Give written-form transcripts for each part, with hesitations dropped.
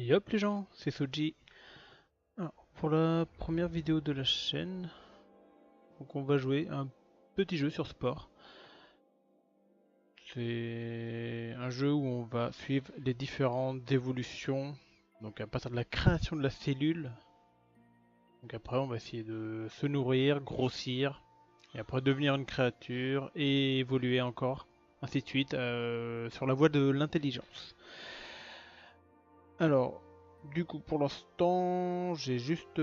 Yop les gens, c'est Soji. Alors, pour la première vidéo de la chaîne, donc on va jouer un petit jeu sur sport. C'est un jeu où on va suivre les différentes évolutions, donc à partir de la création de la cellule. Donc après on va essayer de se nourrir, grossir, et après devenir une créature et évoluer encore, ainsi de suite, sur la voie de l'intelligence. Alors, du coup pour l'instant j'ai juste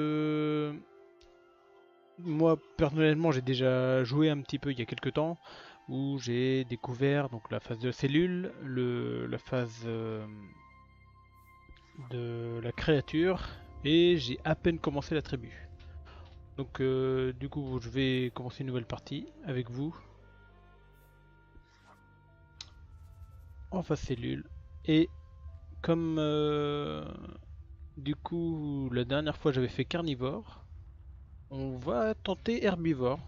moi personnellement j'ai déjà joué un petit peu il y a quelques temps où j'ai découvert donc la phase de cellule, la phase de la créature et j'ai à peine commencé la tribu. Donc du coup je vais commencer une nouvelle partie avec vous en phase cellule et comme du coup la dernière fois j'avais fait carnivore, on va tenter herbivore.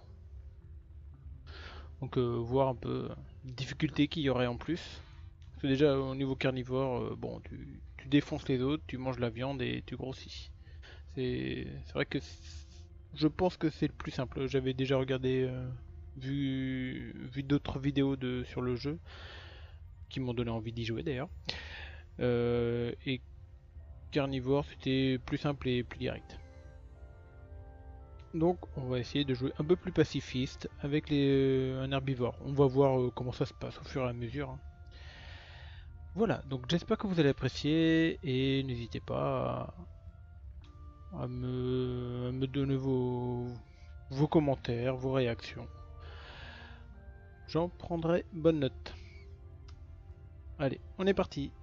Donc voir un peu difficulté qu'il y aurait en plus. Parce que déjà au niveau carnivore, bon tu défonces les autres, tu manges la viande et tu grossis. C'est vrai que je pense que c'est le plus simple. J'avais déjà regardé, vu d'autres vidéos sur le jeu, qui m'ont donné envie d'y jouer d'ailleurs. Et carnivore c'était plus simple et plus direct. Donc on va essayer de jouer un peu plus pacifiste avec un herbivore. On va voir comment ça se passe au fur et à mesure, hein. Voilà, donc j'espère que vous allez apprécier et n'hésitez pas à me donner vos commentaires, vos réactions. J'en prendrai bonne note. Allez, on est parti.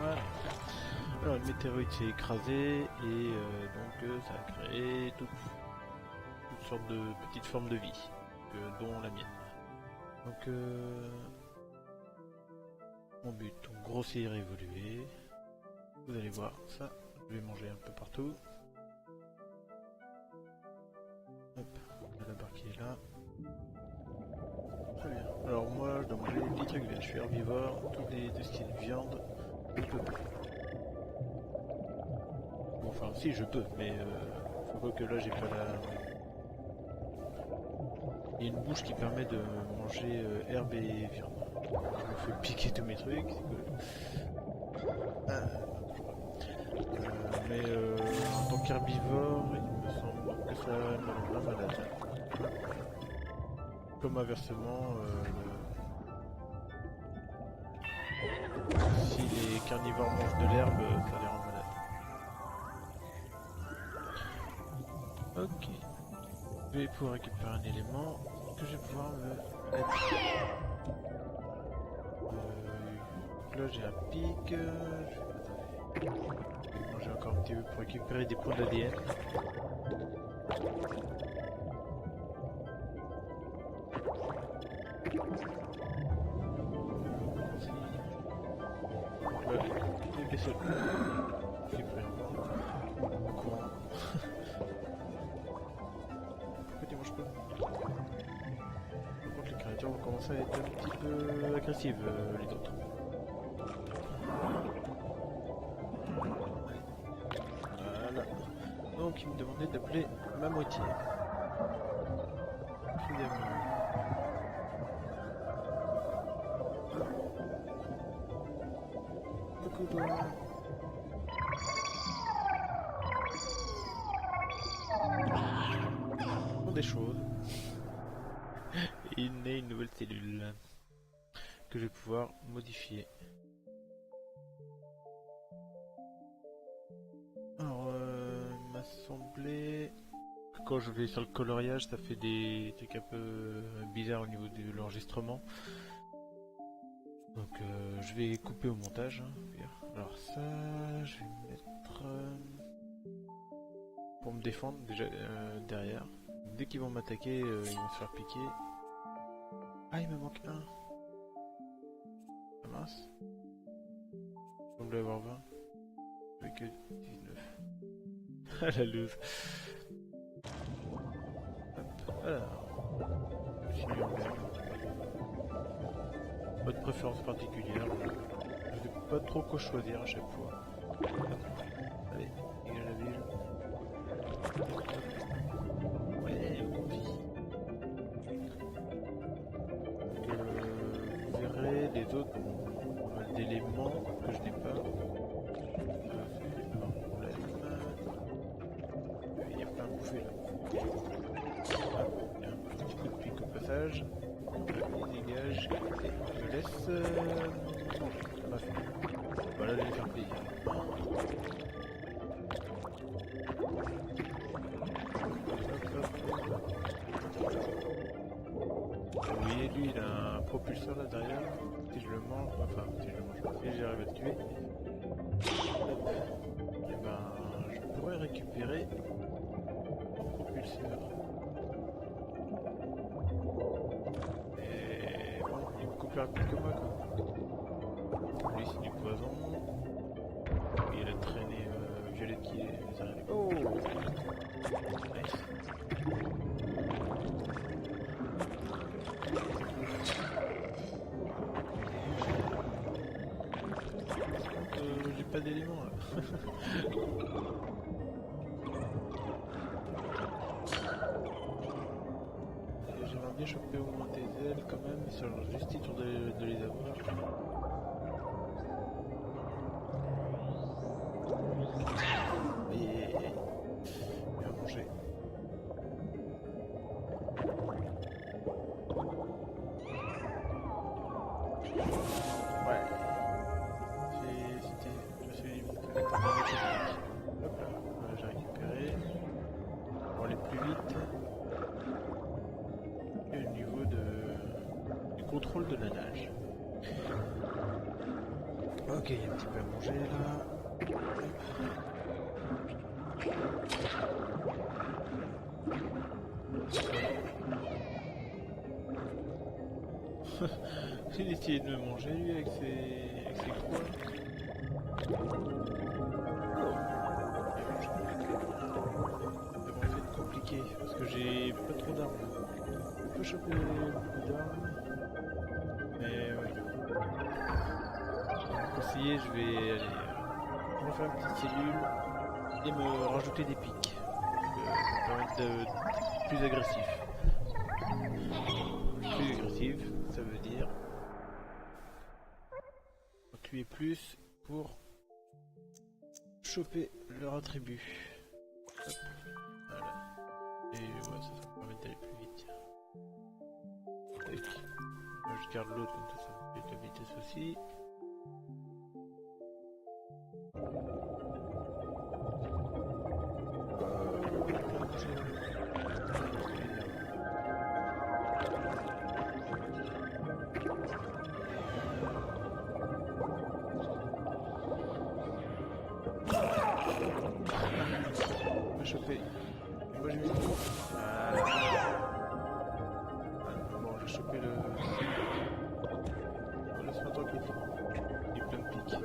Voilà. Alors le météorite s'est écrasé et donc ça a créé toutes sortes de petites formes de vie, dont la mienne. Donc mon but, donc grossir et évoluer. Vous allez voir ça, je vais manger un peu partout. Hop, on a la barre qui est là. Très bien. Alors moi je dois manger des petits trucs verts, je suis herbivore, tous les deux styles de viande, je peux pas. Bon, enfin si je peux, mais faut pas que là j'ai pas la... Il y a une bouche qui permet de manger herbe et viande. Je me fais piquer tous mes trucs, c'est cool. Mais en tant qu'herbivore, il me semble que ça me rendra malade. Comme inversement, si les carnivores mangent de l'herbe, ça les rend malades. Ok. Je vais pouvoir récupérer un élément que je vais pouvoir me mettre. Là j'ai un pic. Je vais manger encore un petit peu pour récupérer des points d'ADN. Donc là, j'ai blessé le coup. J'ai pris un point. En courant. Pourquoi tu manges pas? Par contre les créatures vont commencer à être un petit peu agressives, les autres. Voilà. Donc il me demandait d'appeler ma moitié. Beaucoup de... Pour des choses. Et il naît une nouvelle cellule que je vais pouvoir modifier. semblait que quand je vais sur le coloriage, ça fait des trucs un peu bizarres au niveau de l'enregistrement. Donc je vais couper au montage. Hein. Alors ça, je vais mettre pour me défendre déjà derrière. Dès qu'ils vont m'attaquer, ils vont se faire piquer. Ah, il me manque un. Ah mince. On doit avoir 20. Avec que 19. Ah la loose. Hop, alors. Je suis en vert. Pas de préférence particulière. Je sais pas trop quoi choisir à chaque fois. Allez, dégage la ville. Ouais, vous verrez les autres d'éléments que je n'ai pas. Il n'y a pas un bouffé là. Il y a un petit coup de pique au passage. Il dégage et je me laisse manger. Bref. Voilà, je vais faire plaisir. Vous voyez, lui il a un propulseur là derrière. Si je le mange, enfin si je le mange, si j'arrive à le tuer, et ben je pourrais récupérer mon propulseur. Et bon, il me coupe la plus que moi quoi. Lui c'est du poison. Il y a la traînée violette qui les arrive. Oh nice. J'ai pas d'éléments là. J'aimerais bien choper au moins des ailes quand même, mais ça serait juste histoire de les avoir. Et bien manger. Ouais. Je suis limite. Hop là, voilà, j'ai récupéré. Pour aller plus vite. Et au niveau du contrôle de la nage. Ok, il y a un petit peu à manger là. Il essayait de me manger lui avec ses crocs. Ça va en fait compliqué parce que j'ai pas trop d'armes. Je peux choper beaucoup d'armes. Mais ouais. Pour conseiller, je vais aller me faire une petite cellule et me rajouter des pics. Ça va être plus agressif. Plus agressif, ça veut dire tuer plus pour choper leur attribut. Hop. Voilà. Et ouais, ça va me permettre d'aller plus vite. Tac. Moi je garde l'autre comme ça me fait de la vitesse aussi. Choper. Moi j'ai mis. Voilà. Bon, j'ai chopé le. Laisse-moi tranquille. Il y a plein de pics.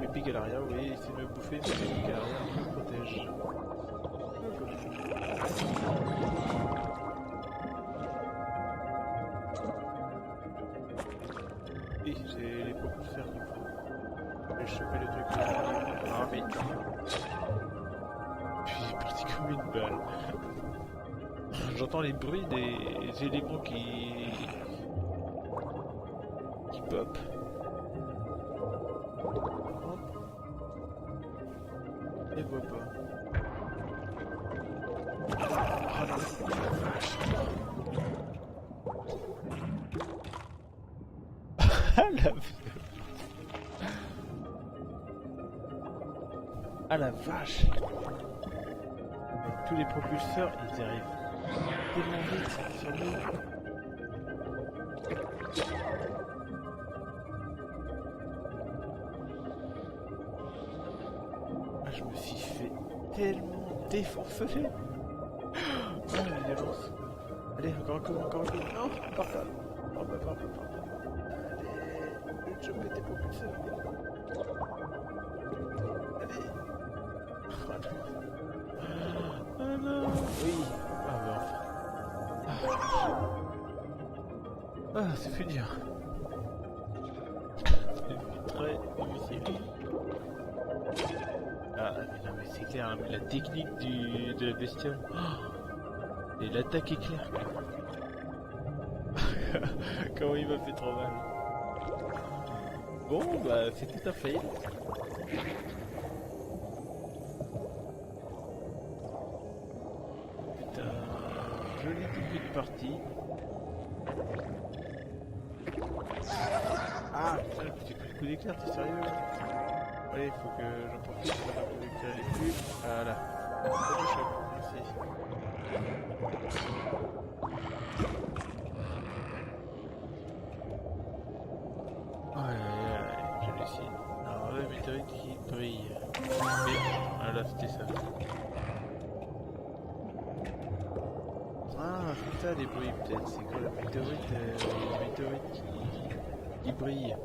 Mes pics à l'arrière, vous voyez, essayer de me bouffer, mes pics à l'arrière, je me protège. Et c'est les propulseurs qu'il faut. Je vais choper le truc. Ah mais... Puis c'est parti comme une balle. J'entends les bruits des éléments qui pop. Et voit pas. Ah la... Ah la vache! Avec tous les propulseurs, ils arrivent tellement vite sur nous. Ah, je me suis fait tellement défoncer. Ah la violence. Allez, encore un coup, encore un coup. Non, par là. Par là. Allez, je mets tes propulseurs. Allez. Ah non. Oui. Ah bah enfin. Ah, c'est fait dur. C'est très difficile. Ah mais non mais c'est clair, hein, la technique de la bestiole. Et l'attaque éclair. Comment il m'a fait trop mal. Bon bah c'était un fail. C'est un joli début de partie. Ah putain, j'ai pris le coup d'éclair, t'es sérieux là? Allez, il faut que j'en profite pour faire le coup d'éclair les plus. Voilà. Ça me choque, merci. Aïe, je réussis. Alors là, météorite qui brille. Mais, voilà, c'était ça. Ah, c'est ça les bruits peut-être. C'est quoi la météorite qui brille.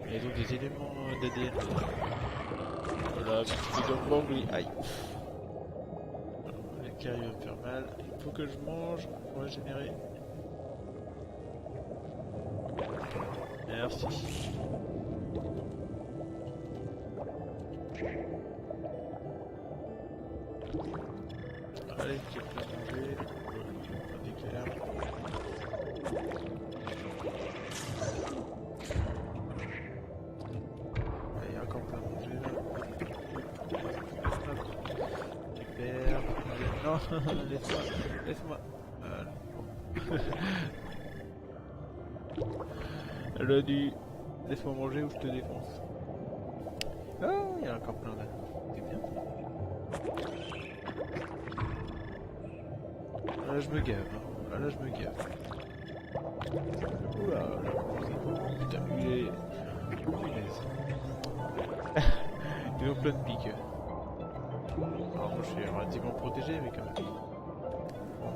Et donc des éléments d'ADN. Voilà, petit gangbang, oui. Aïe. Le carré va me faire mal. Il faut que je mange pour régénérer. Merci. Allez, j'ai plein de manger. Pas d'éclair. Allez, encore plein de manger là. Super. Non, laisse-moi. Elle a dit laisse-moi manger ou je te défonce. Ah, il y a encore plein là. C'est bien. Là je me gave. Hein. Là je me gave. Oula, putain, il est. Oh punaise. Ils ont plein de piques. Alors moi je suis relativement protégé mais quand même. Bon.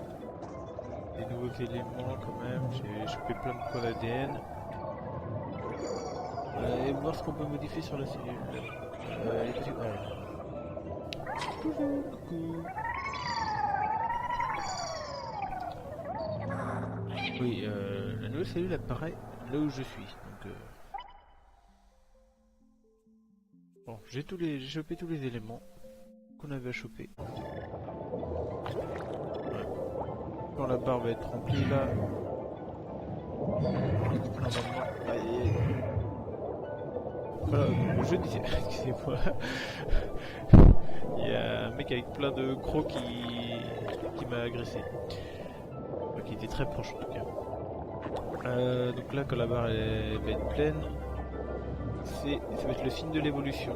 Des nouveaux éléments quand même. J'ai chopé plein de points d'ADN. Et voir ce qu'on peut modifier sur la cellule. Coucou. Oui, la nouvelle cellule apparaît là où je suis. Donc, bon, j'ai chopé tous les éléments qu'on avait à choper. Ouais. Quand la barre va être remplie là, normalement, voilà, je disais, excusez-moi, il y a un mec avec plein de crocs qui m'a agressé. Qui était très proche en tout cas. Donc là, quand la barre elle va être pleine, ça va être le signe de l'évolution.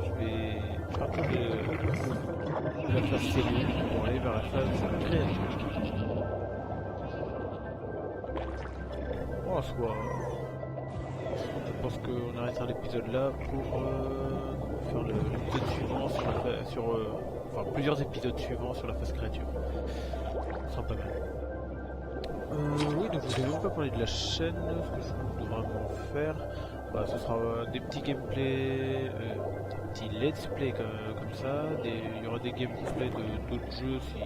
Je vais partir de la phase cellule pour aller vers la phase créature. Bon, en soi, je pense qu'on arrêtera l'épisode là pour faire l'épisode suivant enfin plusieurs épisodes suivants sur la phase créature. Ça sera pas mal. Oui, donc je vous ai même pas parlé de la chaîne, ce que je compte vraiment faire. Bah, ce sera des petits gameplays, des petits let's play comme ça. Il y aura des gameplays d'autres jeux si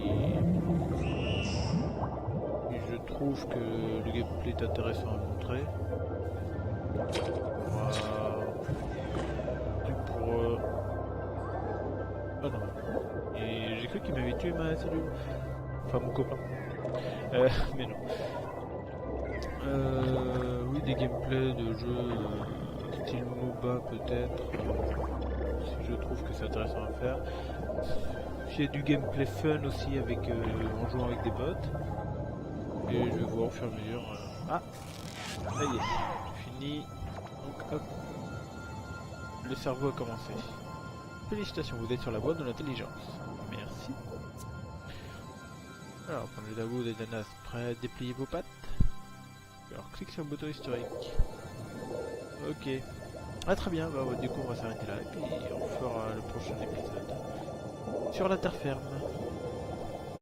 je trouve que le gameplay est intéressant à montrer. Ah non. Et j'ai cru qu'il m'avait tué ma cellule. Enfin mon copain. Mais non. Oui, des gameplays de jeux style MOBA peut-être. Si je trouve que c'est intéressant à faire. Il y a du gameplay fun aussi avec en jouant avec des bots. Et je vais voir au fur et à mesure. Ah, ça y est, fini. Donc hop, le cerveau a commencé. Félicitations, vous êtes sur la voie de l'intelligence. Merci. Alors, prenez la boue des Danas, prêt à déplier vos pattes. Alors, clique sur le bouton historique. Ok. Ah, très bien, bah, du coup, on va s'arrêter là, et puis on fera le prochain épisode sur la terre ferme.